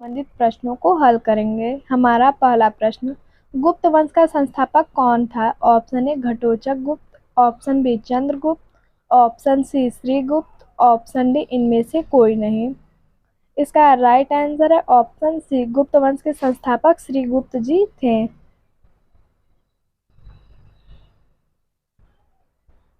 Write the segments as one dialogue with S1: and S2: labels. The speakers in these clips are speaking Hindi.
S1: संबंधित प्रश्नों को हल करेंगे। हमारा पहला प्रश्न, गुप्त वंश का संस्थापक कौन था? Option A Ghatotkacha Gupta, option B Chandragupta, option C Srigupta, option D इनमें से कोई नहीं। इसका राइट आंसर है ऑप्शन सी, गुप्त वंश के संस्थापक श्रीगुप्त जी थे।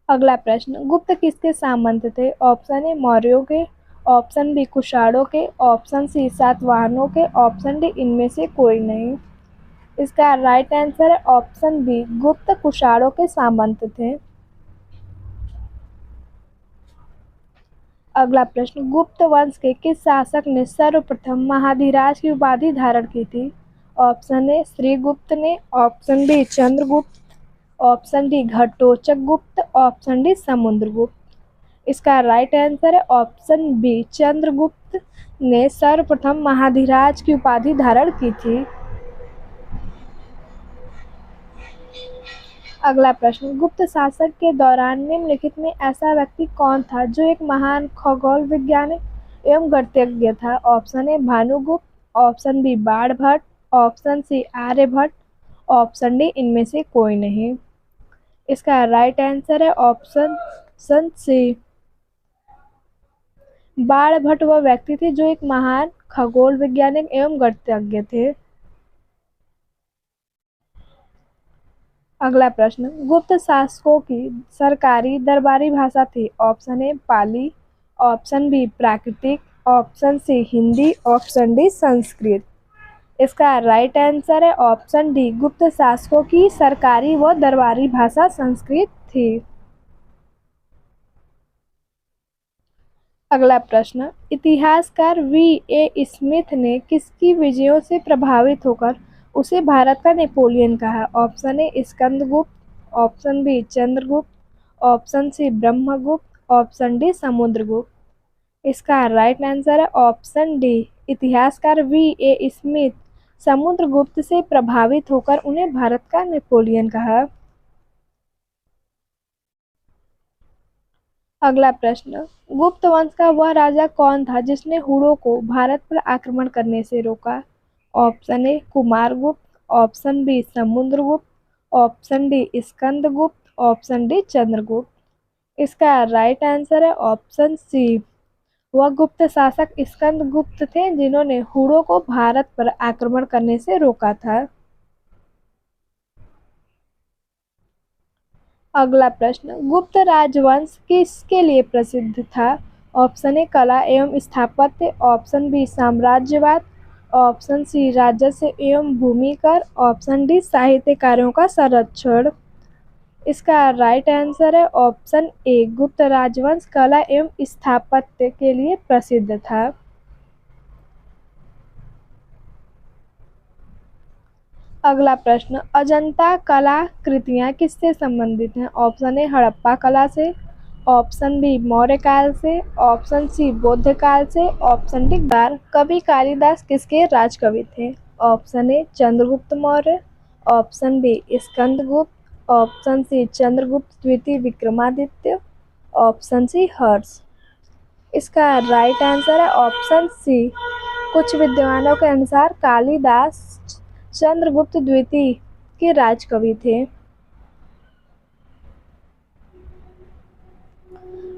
S1: अगला प्रश्न, गुप्त किसके सामंत थे? ऑप्शन ए मौर्यों के, ऑप्शन बी कुषाणों के, ऑप्शन सी सातवाहनों के, ऑप्शन डी इनमें से कोई नहीं। इसका राइट आंसर है ऑप्शन बी, गुप्त कुषाणों के सामंत थे। अगला प्रश्न, गुप्त वंश के किस शासक ने सर्वप्रथम महाधिराज की उपाधि धारण की थी? ऑप्शन ए श्रीगुप्त ने, option B Chandragupta, option D Ghatotkacha Gupta, option D Samudragupta. इसका राइट आंसर है ऑप्शन बी, चंद्रगुप्त ने सर्वप्रथम महाधिराज की उपाधि धारण की थी। अगला प्रश्न, गुप्त शासक के दौरान निम्नलिखित में ऐसा व्यक्ति कौन था जो एक महान खगोल वैज्ञानिक एवं गणितज्ञ था? Option A Bhanugupta, option B Banabhatta, option C Aryabhata, option D इनमें से कोई नहीं। इसका राइट आंसर है ऑप्शन सी, बाणभट्ट वह व्यक्ति थे जो एक महान खगोल वैज्ञानिक एवं गणितज्ञ थे। अगला प्रश्न, गुप्त शासकों की सरकारी दरबारी भाषा थी? Option A Pali, option B प्राकृतिक, option C Hindi, option D Sanskrit. इसका राइट आंसर है ऑप्शन डी, गुप्त शासकों की सरकारी व दरबारी भाषा संस्कृत थी। अगला प्रश्न, इतिहासकार वी.ए. स्मिथ ने किसकी विजयों से प्रभावित होकर उसे भारत का नेपोलियन कहा? Option A Skandagupta, option B Chandragupta, option C Brahmagupta, option D Samudragupta. इसका राइट आंसर है ऑप्शन डी, इतिहासकार वी.ए. स्मिथ समुद्रगुप्त से प्रभावित होकर उन्हें भारत का नेपोलियन कहा। अगला प्रश्न, गुप्त वंश का वह राजा कौन था जिसने हुणों को भारत पर आक्रमण करने से रोका? Option A Kumaragupta, option B Samudragupta, option D Skandagupta, option D Chandragupta. इसका राइट आंसर है ऑप्शन सी, वह गुप्त शासक स्कंदगुप्त थे जिन्होंने हुणों को भारत पर आक्रमण करने से रोका था। अगला प्रश्न, गुप्त राजवंश किसके लिए प्रसिद्ध था? ऑप्शन ए कला एवं स्थापत्य, ऑप्शन बी साम्राज्यवाद, ऑप्शन सी राजस्व एवं भूमि कर, ऑप्शन डी साहित्य कार्यों का संरक्षण। इसका राइट आंसर है ऑप्शन ए, गुप्त राजवंश कला एवं स्थापत्य के लिए प्रसिद्ध था। अगला प्रश्न, अजंता कला कृतियां किससे संबंधित हैं? ऑप्शन ए हड़प्पा कला से, ऑप्शन बी मौर्य काल से, ऑप्शन सी बौद्ध काल से, ऑप्शन डी कवि कालिदास किसके राजकवि थे? Option A Chandragupta Maurya, option B Skandagupta, option C Chandragupta द्वितीय विक्रमादित्य, ऑप्शन सी हर्ष। इसका राइट आंसर है ऑप्शन सी, कुछ विद्वानों के अनुसार कालिदास चंद्रगुप्त द्वितीय के राजकवि थे।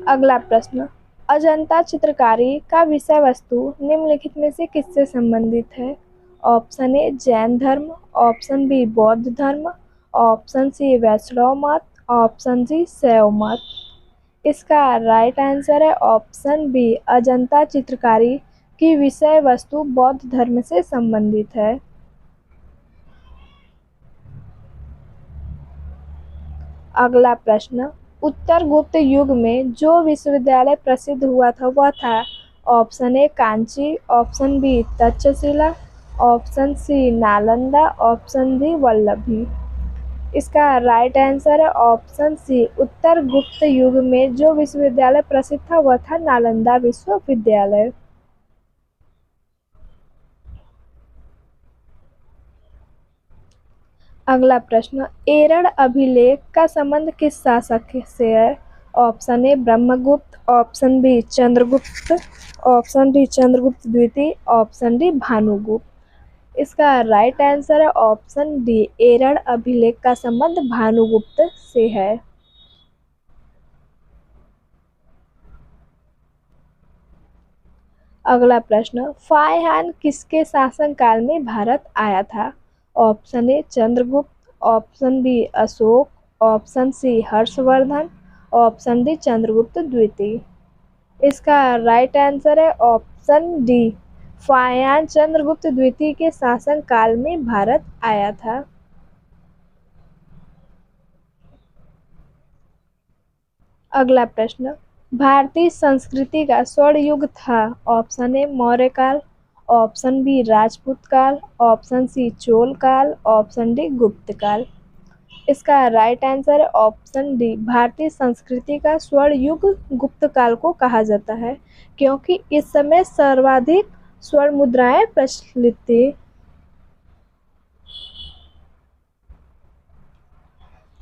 S1: अगला प्रश्न, अजंता चित्रकारी का विषय वस्तु निम्नलिखित में से किससे संबंधित है? ऑप्शन ए जैन धर्म, ऑप्शन बी बौद्ध धर्म, ऑप्शन सी वैष्णव मत, ऑप्शन सी शैव मत। इसका राइट आंसर है ऑप्शन बी, अजंता चित्रकारी की विषय वस्तु बौद्ध धर्म से संबंधित है। अगला प्रश्न, उत्तर गुप्त युग में जो विश्वविद्यालय प्रसिद्ध हुआ था वह था? Option A Kanchi, option B Taxila, option C Nalanda, option D Vallabhi. इसका राइट आंसर है ऑप्शन सी, उत्तर गुप्त युग में जो विश्वविद्यालय प्रसिद्ध था वह था नालंदा विश्वविद्यालय। अगला प्रश्न, एरड़ अभिलेख का संबंध किस शासक से है? Option A Brahmagupta, option B Chandragupta, option D Chandragupta द्वितीय, ऑप्शन डी भानुगुप्त। इसका राइट आंसर है ऑप्शन डी, एरड़ अभिलेख का संबंध भानुगुप्त से है। अगला प्रश्न, फाहियान किसके शासनकाल में भारत आया था? Option A Chandragupta, option B Ashoka, option C Harshavardhana, option D Chandragupta द्वितीय। इसका राइट आंसर है ऑप्शन डी, फाहियान चंद्रगुप्त द्वितीय के शासन काल में भारत आया था। अगला प्रश्न, भारतीय संस्कृति का स्वर्ण युग था? ऑप्शन ए मौर्य काल, ऑप्शन बी राजपूत काल, ऑप्शन सी चोल काल, ऑप्शन डी गुप्त काल। इसका राइट आंसर है ऑप्शन डी, भारतीय संस्कृति का स्वर्ण युग गुप्त काल को कहा जाता है, क्योंकि इस समय सर्वाधिक स्वर्ण मुद्राएं प्रचलित थी।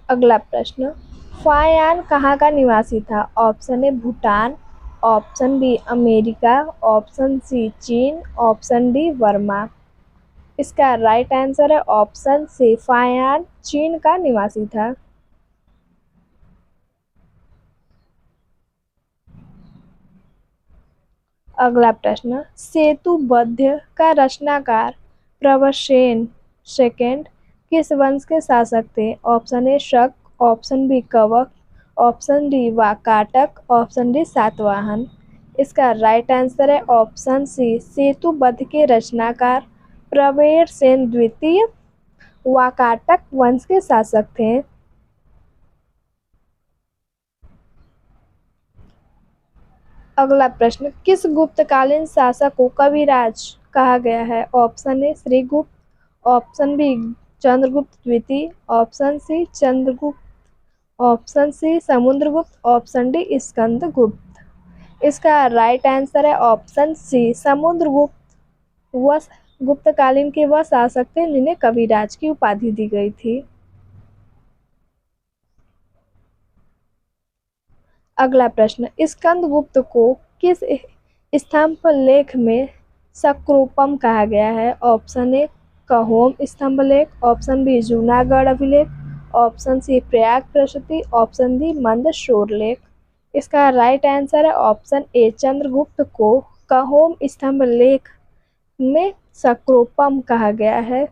S1: अगला प्रश्न, फाहियान कहाँ का निवासी था? Option A Bhutan, option B America, option C चीन, ऑप्शन डी बर्मा। इसका राइट आंसर है ऑप्शन सी, फाहियान चीन का निवासी था। अगला प्रश्न, सेतुबद्ध का रचनाकार प्रवरसेन सेकंड किस वंश के शासक थे? ऑप्शन ए शक, ऑप्शन बी कवक, option D Vakataka, option D Satavahana. इसका राइट आंसर है ऑप्शन सी, सेतुबद्ध के रचनाकार प्रवरसेन द्वितीय वाकाटक वंश के शासक थे। अगला प्रश्न, किस गुप्तकालीन शासक को कविराज कहा गया है? Option A Shrigupta, option B Chandragupta द्वितीय, option C Chandragupta, option C Samudragupta, option D Skandagupta. इसका राइट आंसर है ऑप्शन सी, समुद्रगुप्त। वह गुप्तकालीन के वह शासक थे जिन्हें कविराज की उपाधि दी गई थी। अगला प्रश्न, स्कंदगुप्त को किस स्तंभ लेख में सक्रूपम कहा गया है? ऑप्शन ए कहोम स्तंभ लेख, ऑप्शन बी जूनागढ़ अभिलेख, ऑप्शन सी प्रयाग प्रसूति, ऑप्शन डी मंदसौर लेख। इसका राइट आंसर है ऑप्शन ए, चंद्रगुप्त को कहोम स्तंभ लेख में सक्रूपम कहा गया है।